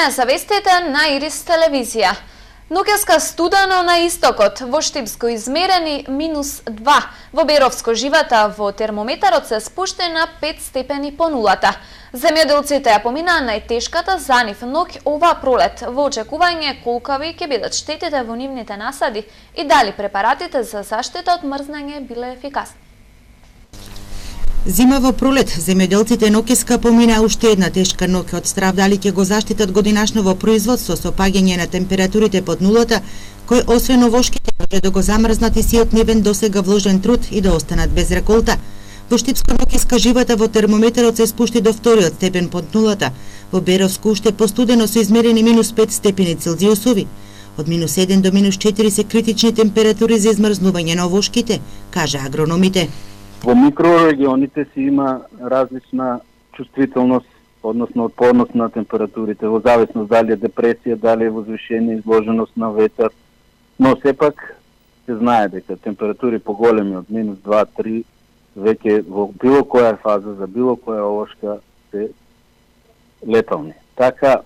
Време за вестите на Ирис телевизија. Ноќеска студено на истокот, во Штипско измерени -2, во Беровско живата во термометарот се спушти на 5 степени по нулата. Земјоделците ја поминаа најтешката за нив ноќ оваа пролет, во очекување колкави ќе бидат штетите во нивните насади и дали препаратите за заштита од мрзнање биле ефикасни. Зима во пролет, земјоделците ноќеска поминаа уште една тешка ноќ од страв дали ќе го заштитат годинашново производство со паѓање на температурите под нулата, кој освен овошките може да го замрзнат и сиот нивен досега вложен труд и да останат без реколта. Во Штипско ноќеска живата во термометарот се спушти до вториот степен под нулата. Во Беровско уште постудено се измерени -5 степени Целзиусови. Од -1 до -4 се критични температури за измрзнување на овошките, кажа агрономите. Во микрорегионите си има различна чувствителност, односно отпорност на температурите, во зависност дали е депресија, дали е возвишение, изложеност на ветер, но сепак се знае дека температури поголеми од -2, -3, веќе во било која фаза, за било која овошка се летални. Така,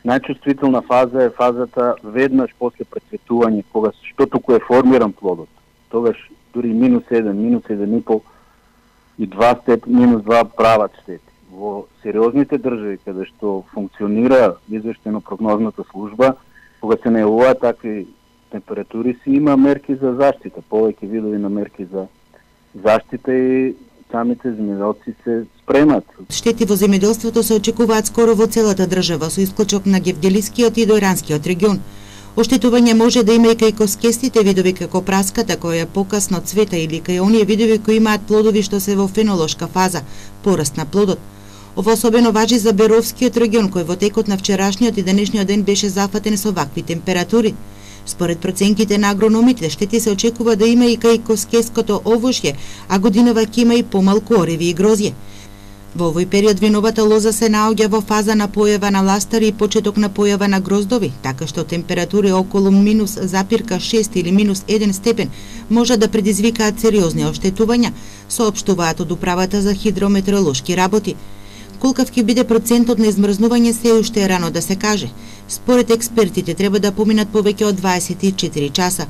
најчувствителна фаза е фазата веднаш после прецветување, кога што туку е формиран плодот. Тогаш дури -1, -1,5 и 2 степени, -2 прават штети. Во сериозните држави, каде што функционира извештено прогнозната служба, кога се најавуваат такви температури, си има мерки за заштита, повеќе видови на мерки за заштита и самите земјоделци се спремат. Штети во земјоделството се очекуваат скоро во целата држава, со исклучок на Гевделискиот и Дојранскиот регион. Оштетување може да има и кај коскестите видови како праската, која покасно цвета, или кај оние видови кои имаат плодови што се во фенолошка фаза, пораст на плодот. Ова особено важи за Беровскиот регион, кој во текот на вчерашниот и денешниот ден беше зафатен со вакви температури. Според проценките на агрономите, штети се очекува да има и кај коскеското овошје, а годинава ќе има и помалку ореви и грозје. Во овој период виновата лоза се наоѓа во фаза на појава на ластари и почеток на појава на гроздови, така што температури околу -6 или -1 степен може да предизвикаат сериозни оштетувања, соопштуваат од Управата за хидрометеоролошки работи. Колкав ќе биде процентот на измрзнување се уште е рано да се каже. Според експертите треба да поминат повеќе од 24 часа.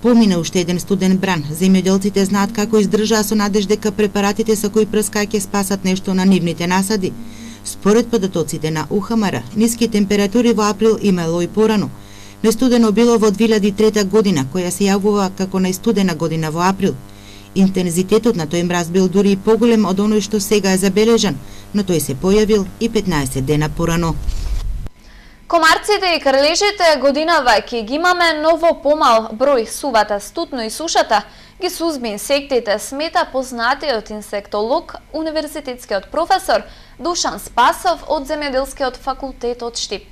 Помина уште еден студен бран. Земјоделците знаат како издржаа со надеж дека препаратите со кои прскаа ќе спасат нешто на нивните насади. Според податоците на УХМР, ниски температури во април имало и порано. Нестудено било во 2003 година, која се јавува како најстудена година во април. Интензитетот на тој мраз бил дури и поголем од оној што сега е забележан, но тој се појавил и 15 дена порано. Комарците и крлежите годинава ќе ги имаме, но во помал број. Сувата, студно и сушата ги сузби инсектите, смета познатиот инсектолог, универзитетскиот професор Душан Спасов од Земјоделскиот факултет од Штип.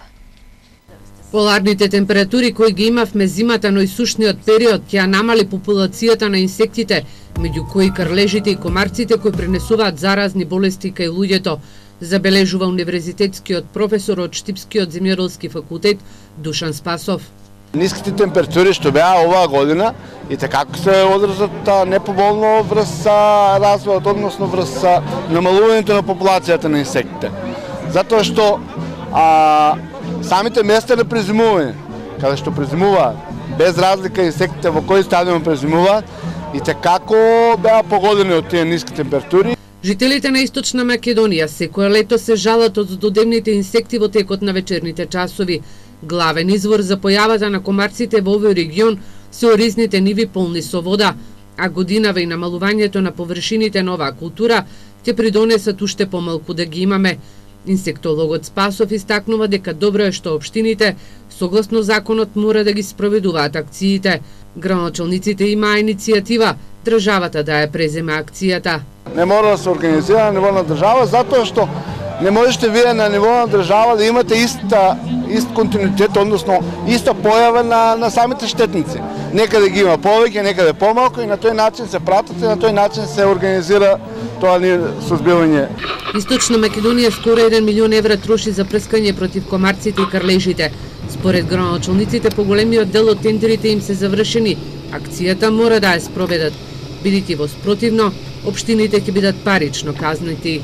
Поларните температури кои ги имавме зимата, но и сушниот период ќе намали популацијата на инсектите, меѓу кои крлежите и комарците кои пренесуваат заразни болести кај луѓето, забележува универзитетскиот професор од Штипскиот земјоделски факултет Душан Спасов. Ниските температури што беа оваа година и како се одразат непоболно врз развојот, односно врз намалувањето на популацијата на инсектите. Затоа што самите места на презимување, каде што презимуваат, без разлика инсектите во кој стадиум презимуваат, и како беа погодени од тие ниски температури. Жителите на Источна Македонија секое лето се жалат од злодневните инсекти во текот на вечерните часови. Главен извор за појавата на комарците во овој регион се оризните ниви полни со вода, а годинава и намалувањето на површините на оваа култура ќе придонесат уште помалку да ги имаме. Инсектологот Спасов истакнува дека добро е што општините, согласно законот, мора да ги спроведуваат акциите. Градоначалниците имаа иницијатива државата да ја преземе акцијата. Не мора да се организира на ниво на држава, затоа што не можете вие на ниво на држава да имате ист континуитет, односно иста појава на самите штетници. Некаде ги има повеќе, некаде помалку и на тој начин се пратат и на тој начин се организира тоа сузбивање. Источна Македонија скоро 1 милион евра троши за прскање против комарците и крлежите. Според градоначалниците, поголемиот дел од тендерите им се завршени. Акцијата мора да ја спроведат, бидејќи во спротивно, општините ќе бидат парично казнети.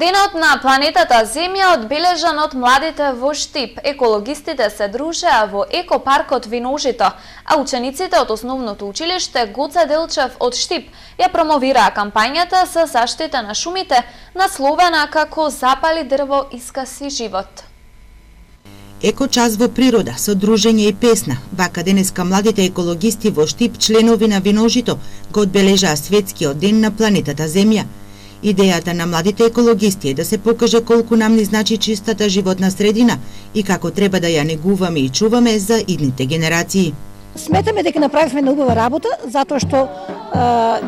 Денот на планетата Земја одбележан од младите во Штип. Екологистите се дружеа во екопаркот Виножито, а учениците од основното училиште Гоце Делчев од Штип ја промовираа кампањата за заштита на шумите, насловена како "Запали дрво, искаси живот". Еко час во природа, со дружење и песна. Вака денеска младите екологисти во Штип, членови на Виножито, го одбележаа светскиот ден на планетата Земја. Идејата на младите екологисти е да се покаже колку нам ни значи чистата животна средина и како треба да ја негуваме и чуваме за идните генерации. Сметаме дека направивме на убава работа, затоа што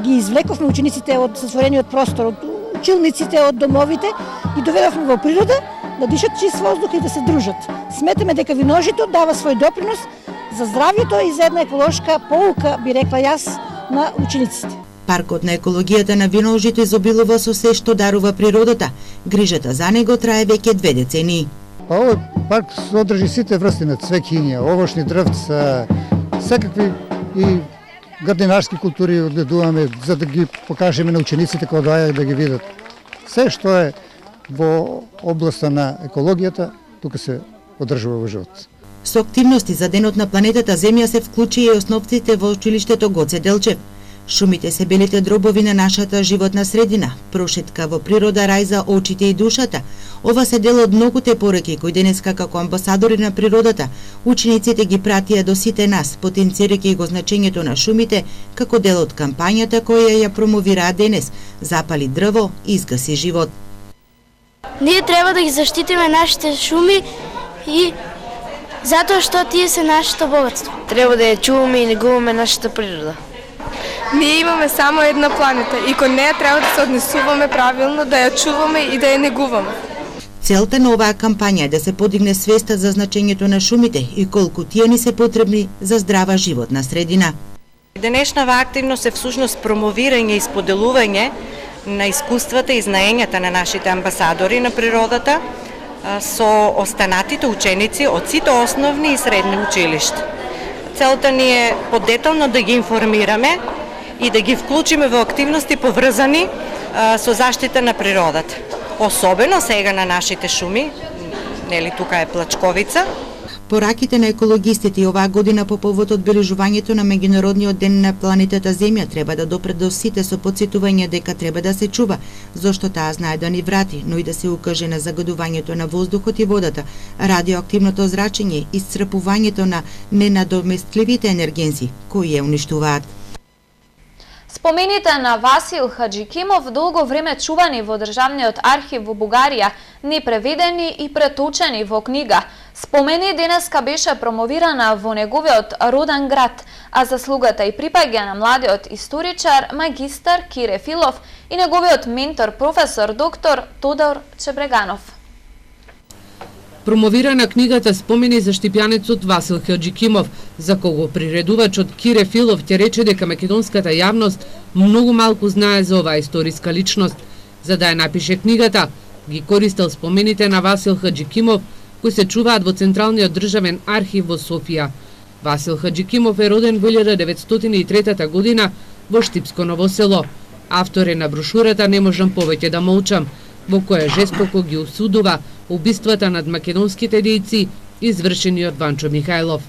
ги извлековме учениците од затворениот простор, од училниците, од домовите и доведовме во природа да дишат чист воздух и да се дружат. Сметаме дека Виножито дава свој допринос за здравјето и за една еколошка поука, би рекла јас, на учениците. Паркот на екологијата на Виножито изобилува со се што дарува природата. Грижата за него трае веќе 2 децении. Овој парк содржи сите врсти на цвеќиња, овошни дрвца, секакви и градинарски култури одгледуваме за да ги покажеме на учениците кога доаѓаат да ги видат. Се што е во областа на екологијата, тука се одржува во живот. Со активности за денот на планетата Земја се вклучи и основците во училиштето Гоце Делчев. Шумите се белите дробови на нашата животна средина, прошетка во природа, рај за очите и душата. Ова се дел од многуте пореки кои денеска како амбасадори на природата, учениците ги пратија до сите нас, потенцирајќи го значењето на шумите како дел од кампањата која ја промовираа денес "Запали дрво, изгаси живот". Ние треба да ги заштитиме нашите шуми и затоа што тие се нашето богатство. Треба да ја чуваме и негуваме нашата природа. Ние имаме само една планета и кон неја треба да се однесуваме правилно, да ја чуваме и да ја негуваме. Целта на оваа кампања е да се подигне свеста за значењето на шумите и колку тие ни се потребни за здрава животна средина. Денешнава активност е всушност промовирање и споделување на искуствата и знаењата на нашите амбасадори на природата со останатите ученици од сите основни и средни училишта. Целта ни е подетално да ги информираме и да ги вклучиме во активности поврзани со заштита на природата. Особено сега на нашите шуми, нели тука е Плачковица. Пораките на екологистите и оваа година по повод одбележувањето на меѓународниот ден на планетата Земја треба да допре до сите со подсетување дека треба да се чува, зашто таа знае да ни врати, но и да се укаже на загадувањето на воздухот и водата, радиоактивното зрачење, исцрпувањето на ненадоместливите енергенси кои ја уништуваат. Спомените на Васил Хаджикимов, долго време чувани во Државниот архив во Бугарија, непреведени и преточени во книга. Спомени денеска беше промовирана во неговиот роден град, а заслугата и припаѓа на младиот историчар, магистар Кире Филов и неговиот ментор, професор доктор Тодор Чебреганов. Промовирана книгата спомени за штипјанецот Васил Хаджикимов, за кого приредувачот Кире Филов ќе рече дека македонската јавност многу малку знае за оваа историска личност. За да ја напише книгата, ги користел спомените на Васил Хаджикимов, кои се чуваат во Централниот државен архив во Софија. Васил Хаджикимов е роден во 1903 година во Штипско Ново село. Автор е на брошурата "Не можам повеќе да молчам", во која жестоко ги осудува убиствата над македонските дејци извршени од Ванчо Михајлов.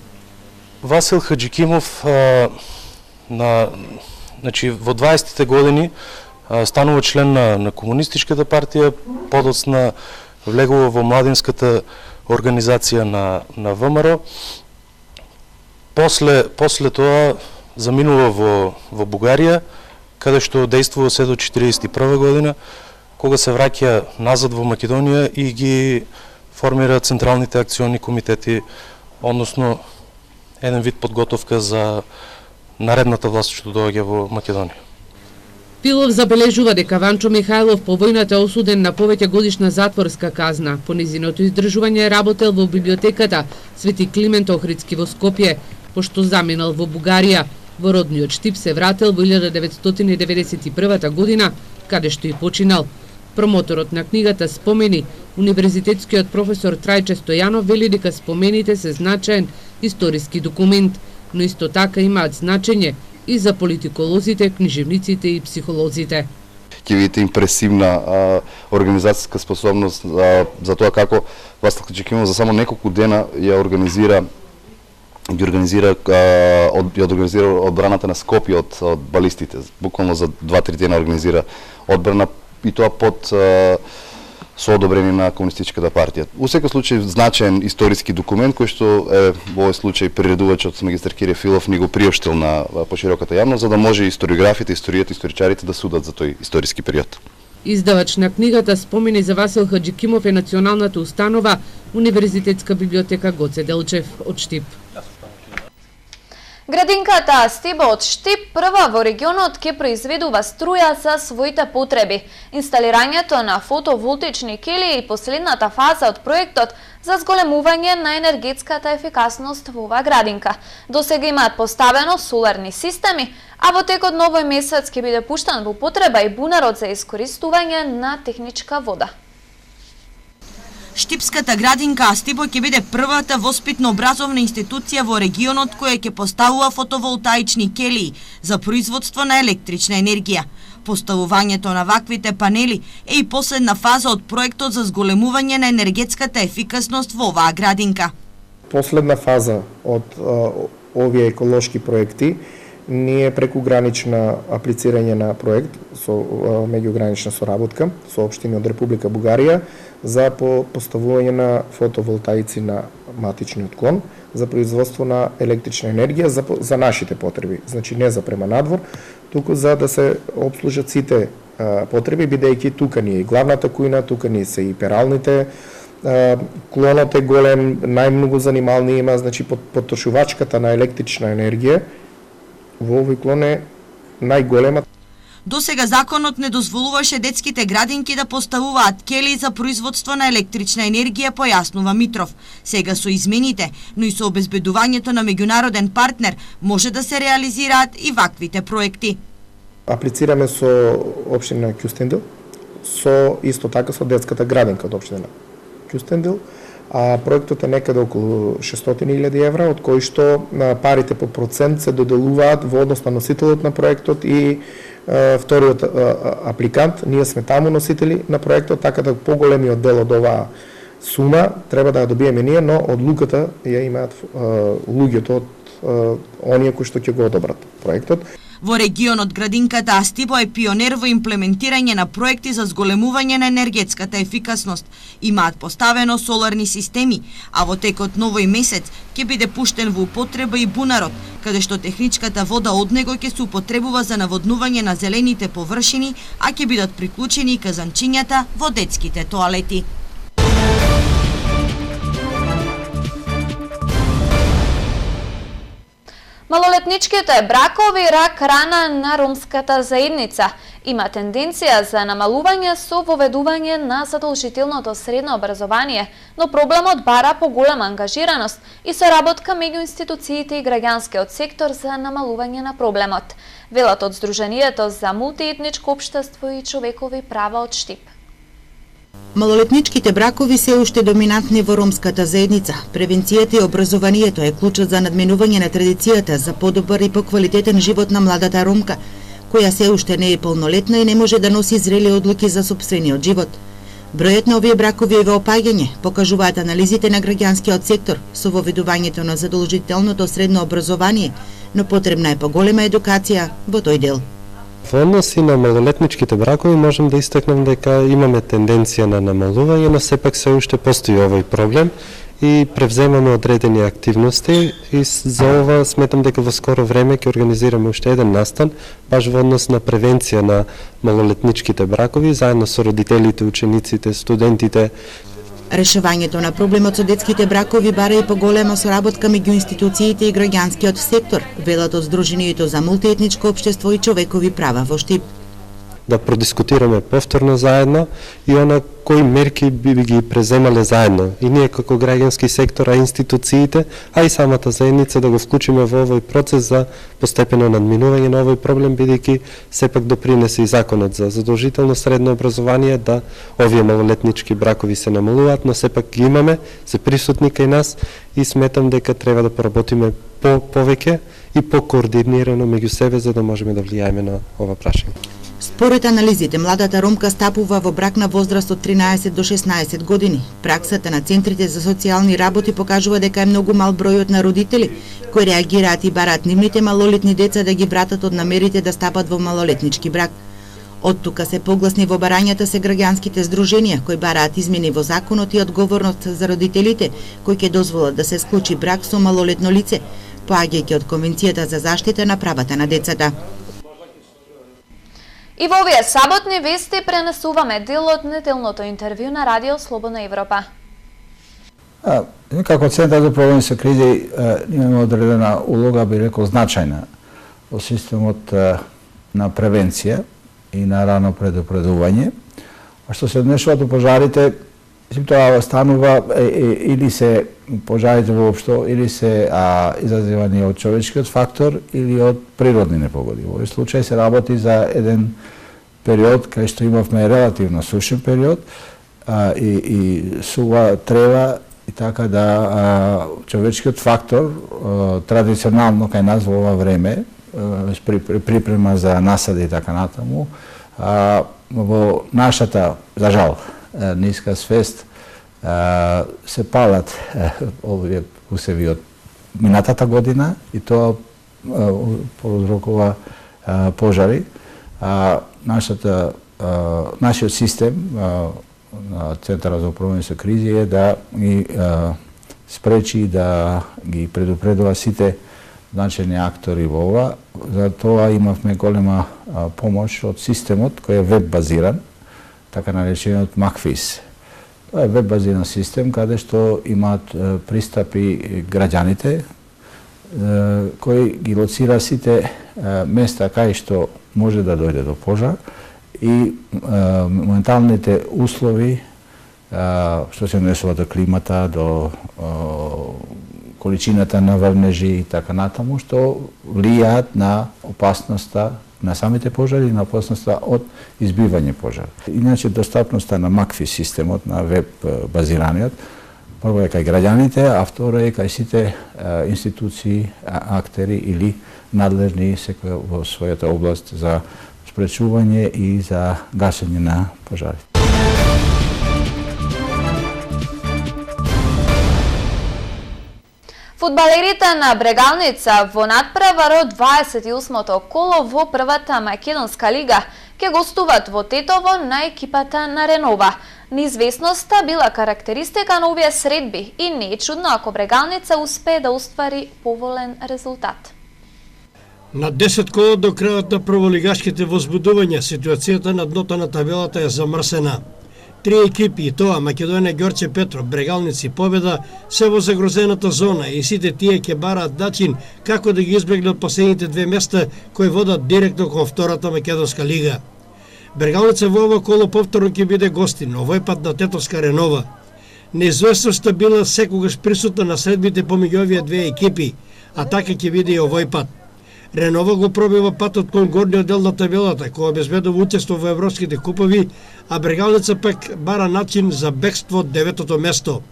Васил Хаджикимов во 20-те години станува член на Комунистичката партија, подоцна влегува во младинската организација на ВМРО. После тоа заминува во Бугарија, каде што дејствува се до 1941 година, кога се враќа назад во Македонија и ги формира централните акциони комитети, односно еден вид подготовка за наредната власт што доаѓа во Македонија. Филов забележува дека Ванчо Михајлов по војната е осуден на повеќе годишна затворска казна. По низиното издржување работел во библиотеката Свети Климент Охридски во Скопје, пошто заминал во Бугарија. Во родниот Штип се врател во 1991 година, каде што и починал. Промоторот на книгата спомени, универзитетскиот професор Трајче Стојанов вели дека спомените се значаен историски документ, но исто така имаат значење и за политиколозите, книжевниците и психолозите. ќе видите импресивна организацијска способност за тоа како Васлав Хаджикимов за само неколку дена ја организира одбраната на Скопје од балистите. Буквално за 2-3 дена организира одбрана и тоа под со одобрение на Комунистичката партија. У секој случај значаен историски документ кој што во овој случај приредувачот магистар Кире Филов ни го приоштил на пошироката јавност за да може историографите, историчарите да судат за тој историски период. Издавач на книгата спомени за Васил Хаджикимов е националната установа Универзитетска библиотека Гоце Делчев од Штип. Градинката Стиба од Штип прва во регионот ќе произведува струја за своите потреби. Инсталирањето на фотоволтични кели и последната фаза од проектот за зголемување на енергетската ефикасност во оваа градинка. Досега имаат поставено соларни системи, а во текот на овој месец ќе биде пуштен во потреба и бунарот за искористување на техничка вода. Штипската градинка Астибо ќе биде првата воспитно-образовна институција во регионот која ќе поставува фотоволтаични келии за производство на електрична енергија. Поставувањето на ваквите панели е и последна фаза од проектот за зголемување на енергетската ефикасност во оваа градинка. Последна фаза од овие еколошки проекти ние прекугранична аплицирање на проект со меѓугранична соработка со општини од Република Бугарија за поставување на фотоволтаици на матичниот клон за производство на електрична енергија за нашите потреби, значи не за према надвор, туку за да се обслужат сите потреби, бидејќи тука ни е и главната кујна, тука ни се и пералните, клонот е голем, најмногу занимални има, значи потрошувачката на електрична енергија во овој клон е најголема. Досега законот не дозволуваше детските градинки да поставуваат кели за производство на електрична енергија, појаснува Митров. Сега со измените, но и со обезбедувањето на меѓународен партнер, може да се реализираат и ваквите проекти. Аплицираме со општина Кюстендил, со исто така со детската градинка од општина Кюстендил, а проектот е некаде околу 600.000 евра, од кои што парите по процент се доделуваат во однос на носителот на проектот и вториот апликант. Ние сме таму носители на проектот, така да поголемиот дел од оваа сума треба да ја добиеме ние, но одлуката ја имаат луѓето од оние кои што ќе го одобрат проектот. Во регионот градинката Астибо е пионер во имплементирање на проекти за зголемување на енергетската ефикасност. Имаат поставено соларни системи, а во текот на овој месец ќе биде пуштен во употреба и бунарот, каде што техничката вода од него ќе се употребува за наводнување на зелените површини, а ќе бидат приклучени и казанчињата во детските тоалети. Малолетничките бракови рак рана на ромската заедница. Има тенденција за намалување со воведување на задолжителното средно образование, но проблемот бара поголема ангажираност и соработка меѓу институциите и граѓанскиот сектор за намалување на проблемот, велат од Сдруженијето за мултиетничко општество и човекови права од Штип. Малолетничките бракови се уште доминантни во ромската заедница. Превенцијата и образованието е клучот за надменување на традицијата за подобар и поквалитетен живот на младата ромка, која се уште не е полнолетна и не може да носи зрели одлуки за сопствениот живот. Бројот на овие бракови е во опаѓање, покажуваат анализите на граѓанскиот сектор со воведувањето на задолжителното средно образование, но потребна е поголема едукација во тој дел. Во односи на малолетничките бракови можам да истакнам дека имаме тенденција на намалување, но сепак се уште постои овој проблем и превземаме одредени активности и за ова сметам дека во скоро време ќе организираме уште еден настан баш во однос на превенција на малолетничките бракови заедно со родителите, учениците, студентите. Решавањето на проблемот со детските бракови бара и поголема соработка меѓу институциите и граѓанскиот сектор, велат од Сдруженијето за мултиетничко општество и човекови права во Штип. Да продискутираме повторно заедно и она кои мерки би ги преземале заедно. И ние како граѓански сектор, а институциите, а и самата заедница да го вклучиме во овој процес за постепено надминување на овој проблем, бидејќи сепак допринесе и законот за задолжително средно образование да овие малолетнички бракови се намалуваат, но сепак ги имаме, се присутни кај нас и сметам дека треба да поработиме повеќе и покоординирано меѓу себе за да можеме да влијаеме на ова прашање. Според анализите, младата ромка стапува во брак на возраст од 13 до 16 години. Праксата на центрите за социјални работи покажува дека е многу мал бројот на родители кои реагираат и бараат нивните малолетни деца да ги вратат од намерите да стапат во малолетнички брак. Од тука се погласни во барањата се граѓанските здруженија кои бараат измени во законот и одговорност за родителите кои ќе дозволат да се склучи брак со малолетно лице, поаѓајќи од Конвенцијата за заштита на правата на децата. И во овие саботни вести пренесуваме дел од неделното интервју на Радио Слободна Европа. Како Центар за управување со кризи имаме одредена улога, би рекол, значајна во системот на превенција и на рано предупредување. А што се однесува до пожарите, тоа станува или се пожарите воопшто, или се изазивани од човечкиот фактор или од природни непогоди. Во овој случај се работи за еден период кај што имавме релативно сушен период и сува трева и така да човечкиот фактор традиционално кај нас во ова време припрема за насади и така натаму во нашата, за жал, ниска свест се палат овие усеви од минатата година и тоа проузрокува пожари. Нашиот систем на Центарот за управување со кризи е да ги спречи да ги предупредува сите значајни актори во ова. За тоа имавме голема помош од системот кој е веб базиран, така наречениот МакФИС. Тоа е веб базиран систем каде што имаат пристапи граѓаните кој ги лоцира сите места кај што може да дојде до пожар и моменталните услови што се однесува до климата, до количината на врнежи и така натаму, што влијаат на опасноста на самите пожари и на опасноста од избивање пожар. Иначе достапноста на МакФИС системот, на веб базираниот, прво е кај граѓаните, а второ е кај сите институции, актери или надлежни секој во својата област за спречување и за гасење на пожари. Фудбалерите на Брегалница во надпревар од 28-то коло во првата македонска лига ќе гостуваат во Тетово на екипата на Ренова. Неизвестноста била карактеристика на овие средби и не е чудно ако Брегалница успее да оствари поволен резултат. На 10 кола до крајот на прволигашките возбудувања, ситуацијата на дното на табелата е замрсена. Три екипи, и тоа Македонија, Ѓорче Петров, Брегалници, Победа, се во загрозената зона и сите тие ќе бараат начин како да ги избегнат последните две места кои водат директно кон втората македонска лига. Брегалница во ова коло повторно ќе биде гостин, овој пат на тетовска Ренова. Неизвестноста била секогаш присутна на средбите помеѓу овие две екипи, а така ќе биде и овој пат. Ренова го пробива патот кон горниот дел на табелата, кој обезбедува учество во европските купови, а Брегалница пак бара начин за бегство од 9-то место.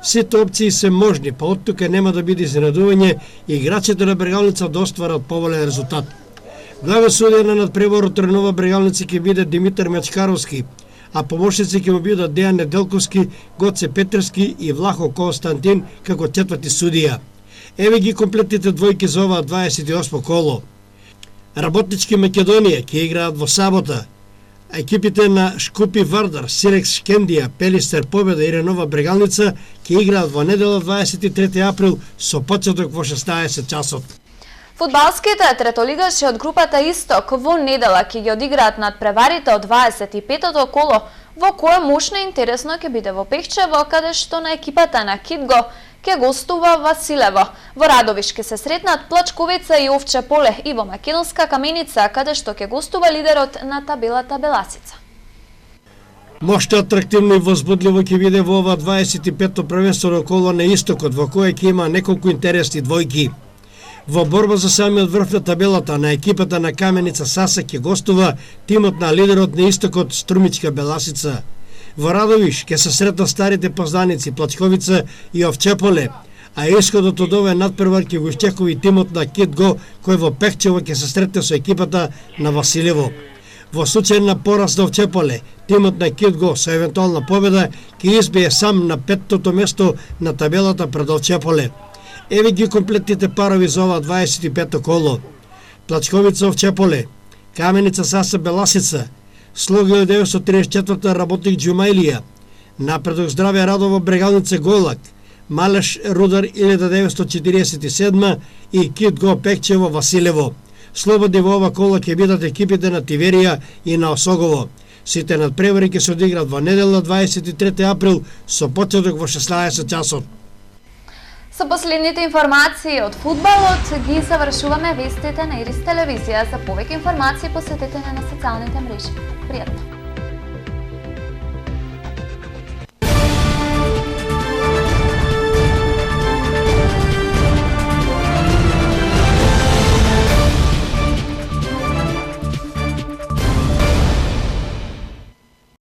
Сите опции се можни, па од тука нема да биде изненадување и играчите на Брегалница да остварат поволен резултат. Главен судија на надпреварот Ренова Брегалница ќе биде Димитар Мечкаровски, а помошници ќе му бидат Дејан Неделковски, Гоце Петревски и Влахо Константин како четврти судија. Еве ги комплетните двојки за оваа 28 коло. Работнички Македонија ќе играат во сабота. Екипите на Шкупи Вардар, Сирекс Шкендија, Пелистер Победа и Ренова Брегалница ќе играат во недела 23 април со почеток во 16 часот. Фудбалските третолигаши од групата Исток во недела ќе ги одиграат надпреварите од 25-то коло, во кое мощно и интересно ќе биде во Пехчево, каде што на екипата на Китго ќе гостува Василево. Во Радовиш ќе се сретнат Плачковица и Овче поле и во Македонска Каменица, каде што ќе гостува лидерот на табелата Беласица. Мошто атрактивно и возбудливо ќе биде во ова 25-то првенствено коло на Истокот, во кое ќе има неколку интересни двојки. Во борба за самиот врв на табелата на екипата на Каменица Саса ќе гостува тимот на лидерот на Истокот Струмичка Беласица. Во Радовиш ќе се сретнат старите познаници Плачковица и Овчеполе, а исходот од овој надпревар ќе го исчекува и тимот на Китго, кој во Пехчево ќе се сретне со екипата на Василево. Во случај на пораз до Овчеполе, тимот на Кидго со евентуална победа ќе избие сам на 5-тото место на табелата пред Овчеполе. Еве ги комплетните парови за ова 25-то коло. Плачковица Овчеполе, Каменица Саса Беласица, Слог 1934 работник Џумаилија, Напредок Здраве Радово Брегалница Гојлак, Малеш Рудар 1947 и Кидго Пекчево Василево. Слободни во ова кола ќе бидат екипите на Тиверија и на Осогово. Сите надпревари ќе се одиграат во недела 23 април со почеток во 16 часот. Со последните информации од фудбалот ги завршуваме вестите на Ирис телевизија. За повеќе информации посетете на социјалните мрежи. Пријатно!